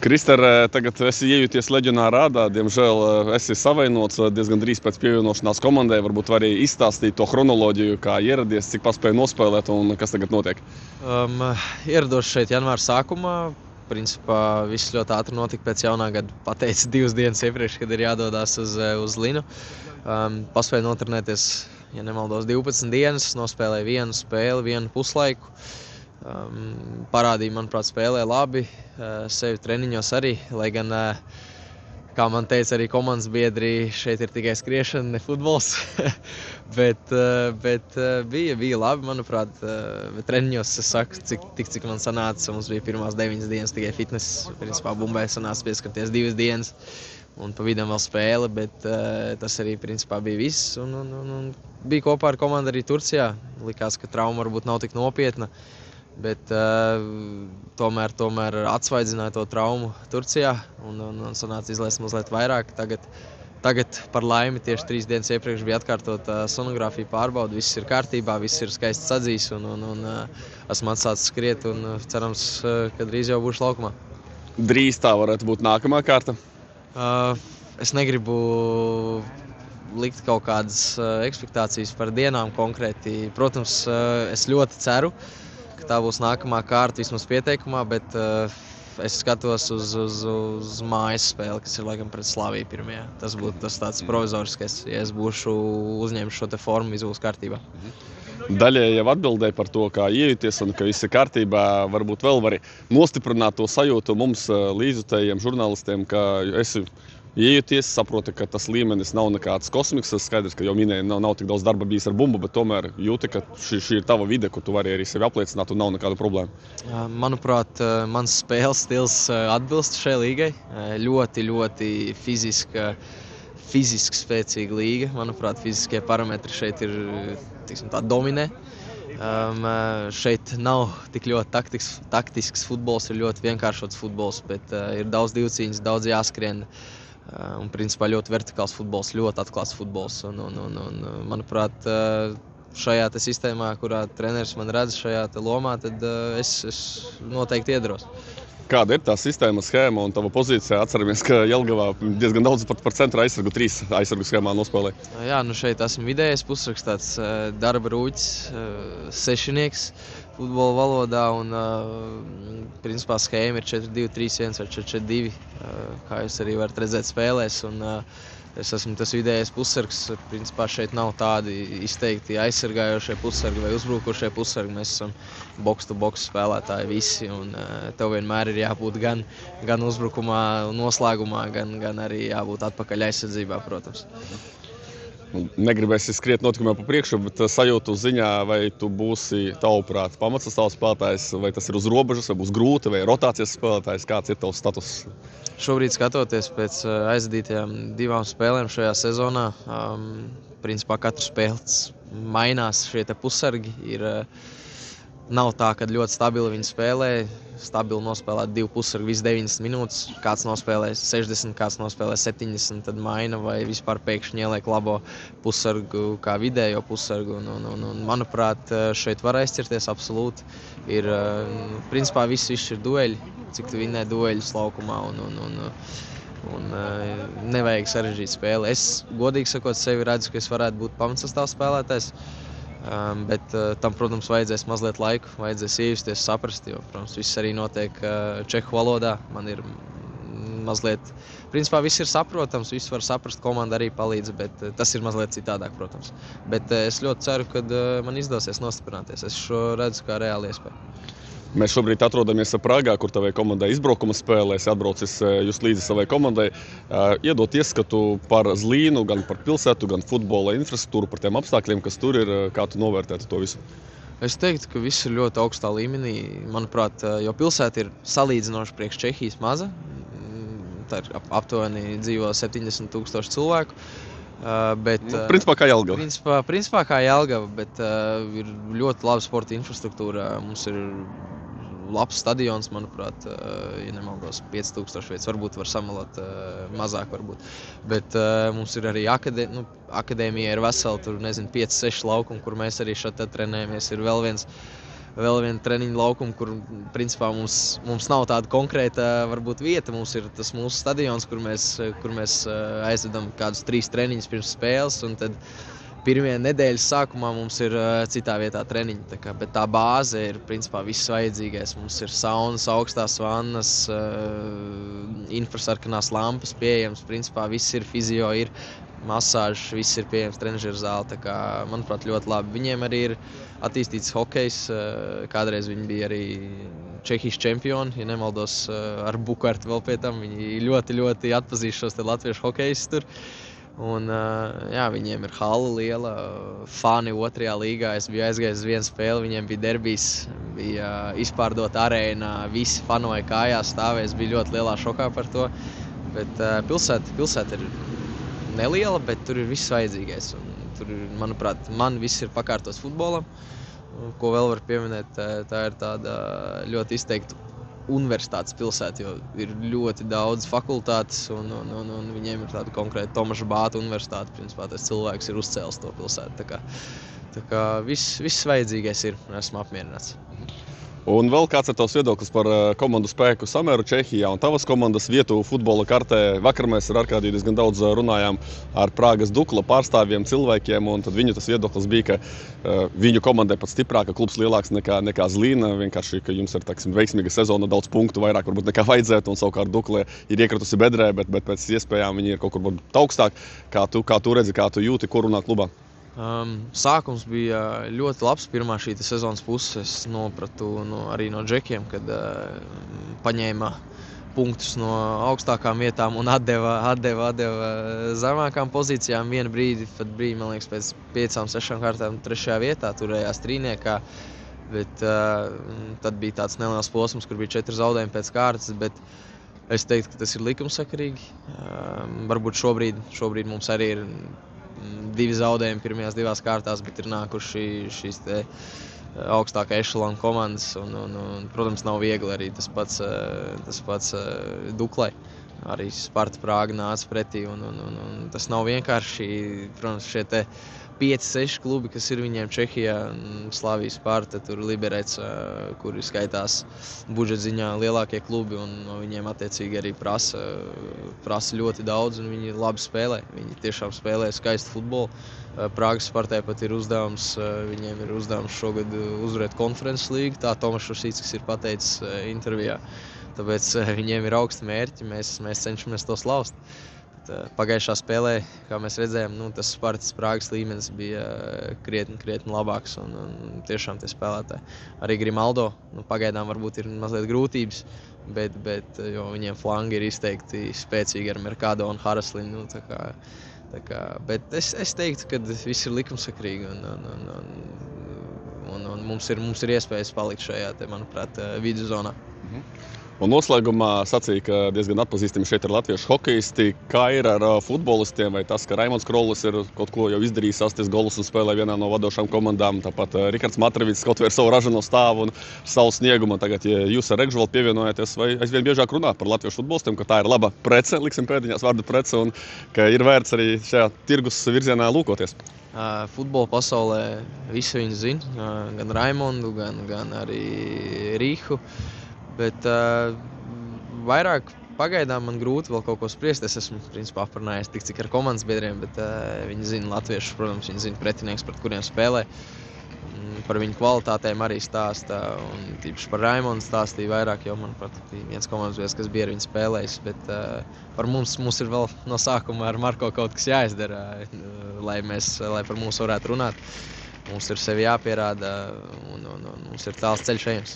Krister, tagad esi iejuties Leģionā rādā, diemžēl esi savainots diezgan drīz pēc pievienošanās komandai. Varbūt vari izstāstīt to chronoloģiju, kā ieradies, cik paspēji nospēlēt un kas tagad notiek? Ierados šeit janvāra sākumā. Principā viss ļoti ātri notika pēc jaunā gada. Pateicu 2 dienas iepriekš, kad ir jādodas uz Linu. Paspēju notrenēties, ja nemaldos, 12 dienas, nospēlēju vienu spēli, vienu puslaiku. Parādīja, manuprāt, spēlē labi, sevi treniņos arī, lai gan, kā man teica arī komandas biedri, šeit ir tikai skriešana, ne futbols, bet bija labi, manuprāt, treniņos, es saku, cik man sanāca, mums bija pirmās 9 dienas tikai fitness, principā Bumbai sanāca pieskarties 2 dienas, un pa vidam vēl spēle, bet tas arī, principā, bija viss, un bija kopā ar komandu arī Turcijā, likās, ka trauma varbūt nav tik nopietna. Bet tomēr atsvaidzināja to traumu Turcijā un sanāca izlaist mazliet vairāk. Tagad par laimi tieši 3 dienas iepriekš bija atkārtota sonogrāfija pārbauda. Viss ir kārtībā, viss ir skaisti sadzīs un esmu atsācis skriet un cerams, ka drīz jau būšu laukumā. Drīz tā varētu būt nākamā kārta? Es negribu likt kaut kādas ekspektācijas par dienām konkrēti. Protams, es ļoti ceru, tā būs nākamā kārta vismaz pieteikumā, bet es skatos uz mājas spēli, kas ir laikam pret Slaviju pirmajā. Tas būtu tāds provizoriskais, ja es būšu uzņēmis šo te formu, viss būs kārtībā. Daļai jau atbildēja par to, kā iejuties un ka viss ir kārtībā. Varbūt vēl vari nostiprināt to sajūtu mums līdzjutējiem žurnālistiem, ka esi iejuties, saproti, ka tas līmenis nav nekāds kosmiks. Skaidrs, ka jau minēji, nav tik daudz darba bijis ar bumbu, bet tomēr jūti, ka šī ir tava vide, kur tu vari arī sevi apliecināt un nav nekādu problēmu. Manuprāt, mans spēles stils atbilst šai līgai. Ļoti fiziski spēcīga līga. Manuprāt, fiziskie parametri šeit ir, tā dominē. Šeit nav tik ļoti taktisks futbols, ir ļoti vienkāršots futbols, bet ir daudz divcīņas, daudz jāskrien. Un principā ļoti vertikāls futbols, ļoti atklāts futbols. Un manuprāt, šajā te sistēmā, kurā treneris man redz šajā te lomā, tad es noteikti iedaros. Kāda ir tā sistēma, schēma un tava pozīcija? Atceramies, ka Jelgavā diezgan daudz par centra aizsargu 3 aizsargu schēmā nospēlē. Jā, šeit esmu vidējais pusrakstīts, tāds darba rūķis, sešinieks futbola valodā un principā schēma ir 4-2-3-1 vai 4-4-2, kā jūs arī varat redzēt spēlēs. Es esmu tas vidējais pussargs. Principā šeit nav tādi izteikti aizsargājošie pussargi vai uzbrukošie pussargi. Mēs esam box-to-box spēlētāji visi, un tev vienmēr ir jābūt gan uzbrukumā, noslēgumā, gan arī jābūt atpakaļ aizsardzībā, protams. Negribēsi skriet notikumā pa priekšu, bet sajūtu ziņā, vai tu būsi tavuprāt pamatsastāvs spēlētājs, vai tas ir uz robežas, vai būs grūti, vai rotācijas spēlētājs, kāds ir tavs status? Šobrīd skatoties pēc aizvadītajām 2 spēlēm šajā sezonā, principā katru spēli mainās šie te pussargi. Nav tā, ka ļoti stabili viņi spēlē. Stabili nospēlē 2 pussargi visu 90 minūtes. Kāds nospēlē 60, kāds nospēlē 70, tad maina vai vispār pēkšņi ieliek labo pussargu kā vidējo pussargu. Manuprāt, šeit var aizķerties absolūti. Principā viss ir dueļi, cik tu vinnē dueļus laukumā un nevajag sarežģīt spēli. Es, godīgi sakot, sevi redzu, ka es varētu būt pamatsastāvs spēlētājs. Bet tam, protams, vajadzēs mazliet laiku, vajadzēs iejusties, saprast, jo, protams, viss arī notiek čehu valodā. Man ir mazliet, principā viss ir saprotams, viss var saprast, komanda arī palīdz, bet tas ir mazliet citādāk, protams. Bet es ļoti ceru, ka man izdosies nostiprināties. Es šo redzu kā reāli iespēju. Mēs šobrīd atrodamies Prāgā, kur tavai komandai izbraukuma spēlēs, atbraucis jūs līdzi savai komandai. Iedot ieskatu par Zlīnu, gan par pilsētu, gan futbola infrastruktūru, par tiem apstākļiem, kas tur ir, kā tu novērtētu to visu? Es teiktu, ka viss ir ļoti augstā līmenī. Manuprāt, jo pilsēta ir salīdzinoši priekš Čehijas maza. Tā ir aptuveni dzīvo 70,000 cilvēku. Principā kā Jelgava. Principā kā Jelgava, bet ir ļoti laba sporta infrastruktūra. Mums ir labs stadions, manuprāt, ja nemaldos 5,000 vietas, varbūt var samalot mazāk varbūt. Bet mums ir arī akadēmija ir vesela, tur 5-6 laukumi, kur mēs arī šeit trenējamies. Ir vēl viens vēl vienu treniņu laukumu, kur principā mums nav tāda konkrēta varbūt vieta. Mums ir tas mūsu stadions, kur mēs aizvedam kādus 3 treniņus pirms spēles, un tad pirmie nedēļas sākumā mums ir citā vietā treniņi. Bet tā bāze ir principā viss vajadzīgais. Mums ir saunas, augstās vannas, infrasarkanās lampas pieejams. Principā viss ir fizio, ir masāžs, viss ir pieejams trenažera zāle. Manuprāt, ļoti labi. Viņiem arī ir attīstīts hokejs. Kādreiz viņi bija arī Čehijas čempioni, ja nemaldos, ar Bukartu vēl pie tam. Viņi ļoti, ļoti atpazīst šos latviešu hokejistus tur. Un, jā, viņiem ir hala liela, fani 2. līgā. Es biju aizgājis uz vienu spēli, viņiem bija derbijs, bija izpārdota arēna, visi fanoja kājās stāvēja. Es biju ļoti lielā šokā par to. Bet pilsēta ir neliela, bet tur ir viss vajadzīgais. Un tur, manuprāt, viss ir pakārtots futbolam. Ko vēl var pieminēt, tā ir tāda ļoti izteikta universitātes pilsēta, jo ir ļoti daudz fakultātes, un viņiem ir tāda konkrēta Tomaša Bāta universitāte. Principā tas cilvēks ir uzcēlis to pilsētu. Tā kā viss vajadzīgais ir, un esmu apmierināts. Un vēl kāds ir tavs viedoklis par komandu spēku samēru Čehijā un tavas komandas vietu futbola kartē? Vakar mēs ar Arkādiju diezgan daudz runājām ar Prāgas Dukla pārstāvjiem, cilvēkiem, un tad viņu tas viedoklis bija, ka viņu komandai pat stiprāka, klubs lielāks nekā Zlīna, vienkārši, ka jums ir veiksmīga sezona, daudz punktu, vairāk varbūt nekā vajadzētu, un savukārt Dukla ir iekritusi bedrē, bet pēc iespējām viņi ir kaut kur augstāk. Kā tu redzi, kā tu jūti, kur runā klubā? Sākums bija ļoti labs. Pirmā šī sezonas puse es nopratu arī no džekiem, kad paņēma punktus no augstākām vietām un atdeva zemākām pozīcijām. Vienu brīdi, man liekas, pēc 5-6 kārtām 3. vietā turējās trīniekā. Bet tad bija tāds neliels posms, kur bija 4 zaudējumi pēc kārtas, bet es teiktu, ka tas ir likumsakarīgi. Varbūt šobrīd mums arī ir 2 zaudējumi pirmajās 2 kārtās, bet ir nākuši šīs augstākā ešalona komandas, un protams, nav viegli arī tas pats Duklai. Arī Sparta Prāga nāca pretī, un tas nav vienkārši. Protams, šie 5-6 klubi, kas ir viņiem Čehijā, Slavija, Sparta, tur Liberec, kuri skaitās budžeta ziņā lielākie klubi, un no viņiem attiecīgi arī prasa ļoti daudz, un viņi labi spēlē. Viņi tiešām spēlē skaistu futbolu. Prāgas Spartai pat ir viņiem ir uzdevums šogad uzvarēt konferences līgu, tā Tomašs Rosīckis ir pateicis intervijā. Tāpēc viņiem ir augsti mērķi, mēs cenšamies tos lauzt. Pagājušā spēlē, kā mēs redzējām, tas Spartas Prāgas līmenis bija krietni labāks, un tiešām tie spēlētāji. Arī Grimaldo, pagaidām varbūt ir mazliet grūtības, bet jo viņiem flangi ir izteikti spēcīgi ar Mercado un Haraslinu. Bet es teiktu, ka viss ir likumsakrīgi, un mums ir iespējas palikt šajā, manuprāt, vidzonā. Un noslēgumā sacīja, ka diezgan atpazīstami šeit ir latviešu hokejisti. Kā ir ar futbolistiem? Vai tas, ka Raimonds Krollis ir kaut ko jau izdarījis, 8 golus un spēlē vienā no vadošām komandām? Tāpat Rikards Matravits kaut vai ar savu ražano stāvu un savu sniegumu. Tagad, ja jūs ar Regžvaldu pievienojaties, vai aizvien biežāk runāt par latviešu futbolistiem, ka tā ir laba prece, liksim pēdiņās vārdu prece, un ka ir vērts arī šajā tirgus virzienā lūkoties? Futbola pasaulē visi viņi zina, gan Raimondu, gan arī Rīhu. Bet vairāk pagaidām man grūti vēl kaut ko spriest. Es esmu principā aprunājies tik cik ar komandas biedriem, bet viņi zina latviešus, protams, viņi zina pretinieks, pret kuriem spēlē. Par viņu kvalitātēm arī stāsta, un tīpaši par Raimondu stāstīja vairāk, jo, manuprāt, bija viens komandas biedrs, kas bija ar viņu spēlējis. Bet par mums ir vēl no sākuma ar Marko kaut kas jāizdara, lai par mums varētu runāt. Mums ir sevi jāpierāda, un mums ir tāls ceļš ejams.